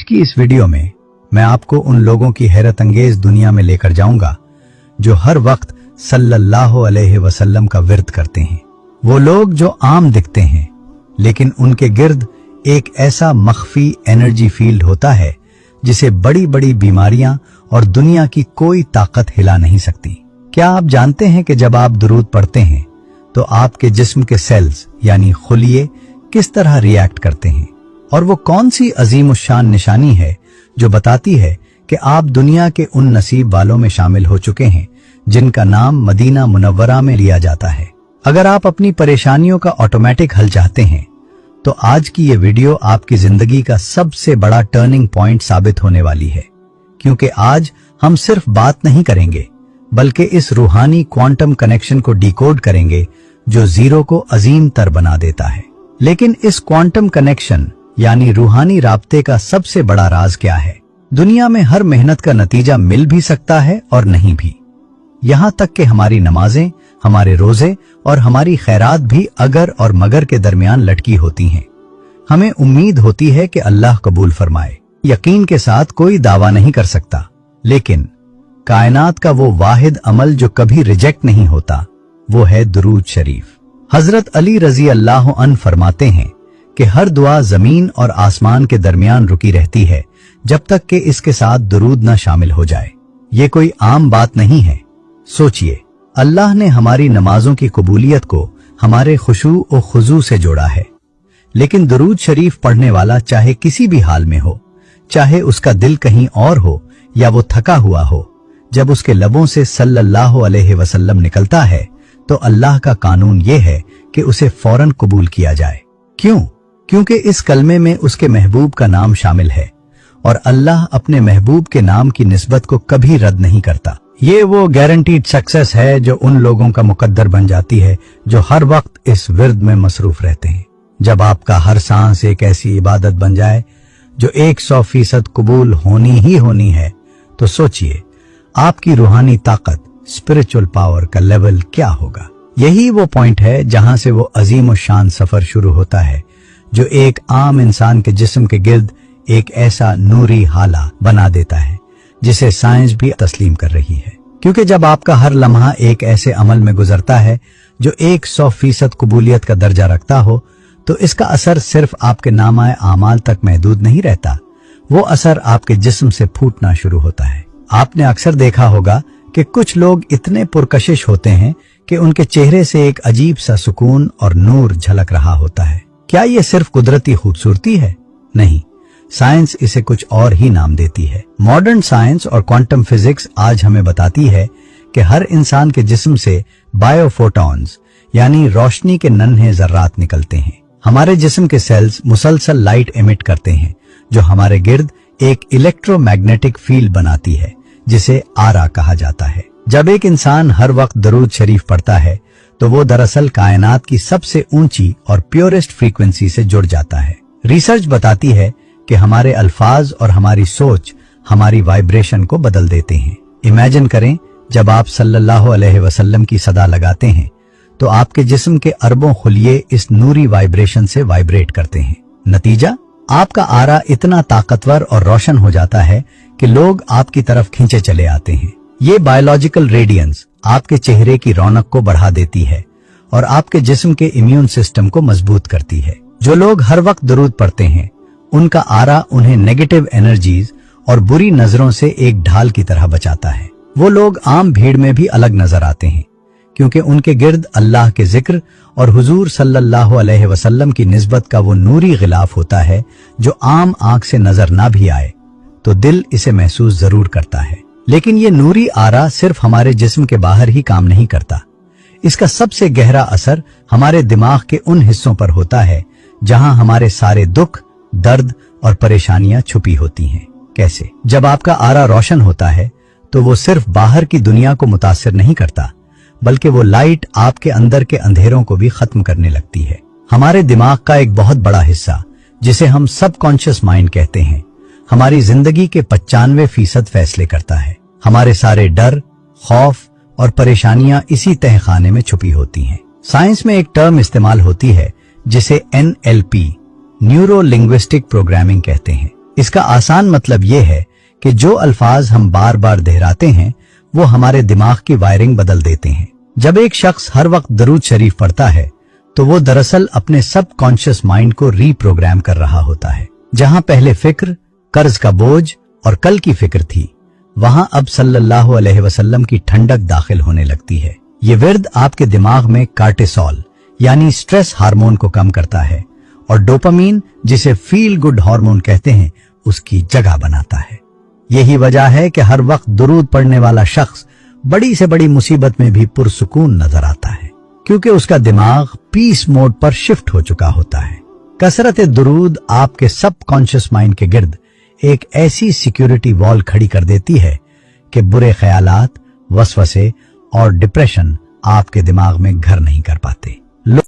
की इस वीडियो में मैं आपको उन लोगों की हैरत अंगेज दुनिया में लेकर जाऊंगा जो हर वक्त सल्लल्लाहु अलैहि वसल्लम का विर्द करते हैं। वो लोग जो आम दिखते हैं लेकिन उनके गिर्द एक ऐसा मख्फी एनर्जी फील्ड होता है जिसे बड़ी बड़ी बीमारियां और दुनिया की कोई ताकत हिला नहीं सकती। क्या आप जानते हैं कि जब आप दुरूद पढ़ते हैं तो आपके जिस्म के सेल्स यानी खुलिये किस तरह रिएक्ट करते हैं, और वो कौन सी अजीम शान निशानी है जो बताती है कि आप दुनिया के उन नसीब वालों में शामिल हो चुके हैं जिनका नाम मदीना मुनव्वरा में लिया जाता है। अगर आप अपनी परेशानियों का ऑटोमेटिक हल चाहते हैं तो आज की ये वीडियो आपकी जिंदगी का सबसे बड़ा टर्निंग पॉइंट साबित होने वाली है, क्योंकि आज हम सिर्फ बात नहीं करेंगे बल्कि इस रूहानी क्वांटम कनेक्शन को डिकोड करेंगे जो जीरो को अजीम तर बना देता है। लेकिन इस क्वांटम कनेक्शन यानी रूहानी राब्ते का सबसे बड़ा राज क्या है? दुनिया में हर मेहनत का नतीजा मिल भी सकता है और नहीं भी। यहाँ तक कि हमारी नमाजें, हमारे रोजे और हमारी खैरात भी अगर और मगर के दरमियान लटकी होती हैं। हमें उम्मीद होती है कि अल्लाह कबूल फरमाए। यकीन के साथ कोई दावा नहीं कर सकता, लेकिन कायनात का वो वाहिद अमल जो कभी रिजेक्ट नहीं होता वो है दुरूद शरीफ। हजरत अली रजी अल्लाह अन्हु फरमाते हैं कि हर दुआ जमीन और आसमान के दरमियान रुकी रहती है जब तक कि इसके साथ दुरूद न शामिल हो जाए। ये कोई आम बात नहीं है। सोचिए, अल्लाह ने हमारी नमाजों की कबूलियत को हमारे खुशू और खुजू से जोड़ा है, लेकिन दुरूद शरीफ पढ़ने वाला चाहे किसी भी हाल में हो, चाहे उसका दिल कहीं और हो या वो थका हुआ हो, जब उसके लबों से सल्लल्लाहु अलैहि वसल्लम निकलता है तो अल्लाह का कानून ये है कि उसे फौरन कबूल किया जाए। क्यों? क्योंकि इस कलमे में उसके महबूब का नाम शामिल है और अल्लाह अपने महबूब के नाम की निस्बत को कभी रद्द नहीं करता। ये वो गारंटीड सक्सेस है जो उन लोगों का मुकद्दर बन जाती है जो हर वक्त इस विर्द में मसरूफ रहते हैं। जब आपका हर सांस एक ऐसी इबादत बन जाए जो 100% कबूल होनी ही होनी है, तो सोचिए आपकी रूहानी ताकत, स्पिरिचुअल पावर का लेवल क्या होगा। यही वो पॉइंट है जहां से वो अजीम और शान सफर शुरू होता है जो एक आम इंसान के जिस्म के गिर्द एक ऐसा नूरी हाला बना देता है जिसे साइंस भी तस्लीम कर रही है। क्योंकि जब आपका हर लम्हा एक ऐसे अमल में गुजरता है जो 100% कबूलियत का दर्जा रखता हो, तो इसका असर सिर्फ आपके नामाए आमाल तक महदूद नहीं रहता, वो असर आपके जिस्म से फूटना शुरू होता है। आपने अक्सर देखा होगा कि कुछ लोग इतने पुरकशिश होते हैं कि उनके चेहरे से एक अजीब सा सुकून और नूर झलक रहा होता है। क्या ये सिर्फ कुदरती खूबसूरती है? नहीं, साइंस इसे कुछ और ही नाम देती है। मॉडर्न साइंस और क्वांटम फिजिक्स आज हमें बताती है कि हर इंसान के जिस्म से बायोफोटॉन्स यानी रोशनी के नन्हे जर्रात निकलते हैं। हमारे जिस्म के सेल्स मुसलसल लाइट एमिट करते हैं जो हमारे गिर्द एक इलेक्ट्रोमैग्नेटिक फील्ड बनाती है जिसे आरा कहा जाता है। जब एक इंसान हर वक्त दरूद शरीफ पढ़ता है तो वो दरअसल कायनात की सबसे ऊंची और प्योरेस्ट फ्रीक्वेंसी से जुड़ जाता है। रिसर्च बताती है कि हमारे अल्फाज और हमारी सोच हमारी वाइब्रेशन को बदल देते हैं। इमेजिन करें, जब आप सल्लल्लाहु अलैहि वसल्लम की सदा लगाते हैं तो आपके जिस्म के अरबों खुलिये इस नूरी वाइब्रेशन से वाइब्रेट करते हैं। नतीजा, आपका आरा इतना ताकतवर और रोशन हो जाता है कि लोग आपकी तरफ खींचे चले आते हैं। ये बायोलॉजिकल रेडियंस आपके चेहरे की रौनक को बढ़ा देती है और आपके जिस्म के इम्यून सिस्टम को मजबूत करती है। जो लोग हर वक्त दुरूद पढ़ते हैं उनका आरा उन्हें नेगेटिव एनर्जीज और बुरी नजरों से एक ढाल की तरह बचाता है। वो लोग आम भीड़ में भी अलग नजर आते हैं क्योंकि उनके गिर्द अल्लाह के जिक्र और हुजूर सल्लल्लाहु अलैहि वसल्लम की निस्बत का वो नूरी गिलाफ होता है जो आम आंख से नजर ना भी आए तो दिल इसे महसूस जरूर करता है। लेकिन ये नूरी आरा सिर्फ हमारे जिस्म के बाहर ही काम नहीं करता। इसका सबसे गहरा असर हमारे दिमाग के उन हिस्सों पर होता है जहां हमारे सारे दुख, दर्द और परेशानियां छुपी होती हैं। कैसे? जब आपका आरा रोशन होता है तो वो सिर्फ बाहर की दुनिया को मुतासिर नहीं करता, बल्कि वो लाइट आपके अंदर के अंधेरों को भी खत्म करने लगती है। हमारे दिमाग का एक बहुत बड़ा हिस्सा जिसे हम सबकॉन्शियस माइंड कहते हैं, हमारी जिंदगी के 95% फैसले करता है। हमारे सारे डर, खौफ और परेशानियां इसी तहखाने में छुपी होती हैं। साइंस में एक टर्म इस्तेमाल होती है जिसे NLP न्यूरो लिंग्विस्टिक प्रोग्रामिंग कहते हैं। इसका आसान मतलब ये है कि जो अल्फाज हम बार बार दोहराते हैं वो हमारे दिमाग की वायरिंग बदल देते हैं। जब एक शख्स हर वक्त दरूद शरीफ पढ़ता है तो वो दरअसल अपने सब कॉन्शियस माइंड को रीप्रोग्राम कर रहा होता है। जहां पहले फिक्र, कर्ज का बोझ और कल की फिक्र थी, वहां अब सल्लल्लाहु अलैहि वसल्लम की ठंडक दाखिल होने लगती है। ये विर्द आपके दिमाग में कार्टिसोल यानी स्ट्रेस हार्मोन को कम करता है और डोपामीन, जिसे फील गुड हार्मोन कहते हैं, उसकी जगह बनाता है। यही वजह है कि हर वक्त दुरूद पढ़ने वाला शख्स बड़ी से बड़ी मुसीबत में भी पुरसुकून नजर आता है, क्योंकि उसका दिमाग पीस मोड पर शिफ्ट हो चुका होता है। कसरत दुरूद आपके सब कॉन्शियस माइंड के गिर्द एक ऐसी सिक्योरिटी वॉल खड़ी कर देती है कि बुरे ख्यालात, वसवसे और डिप्रेशन आपके दिमाग में घर नहीं कर पाते।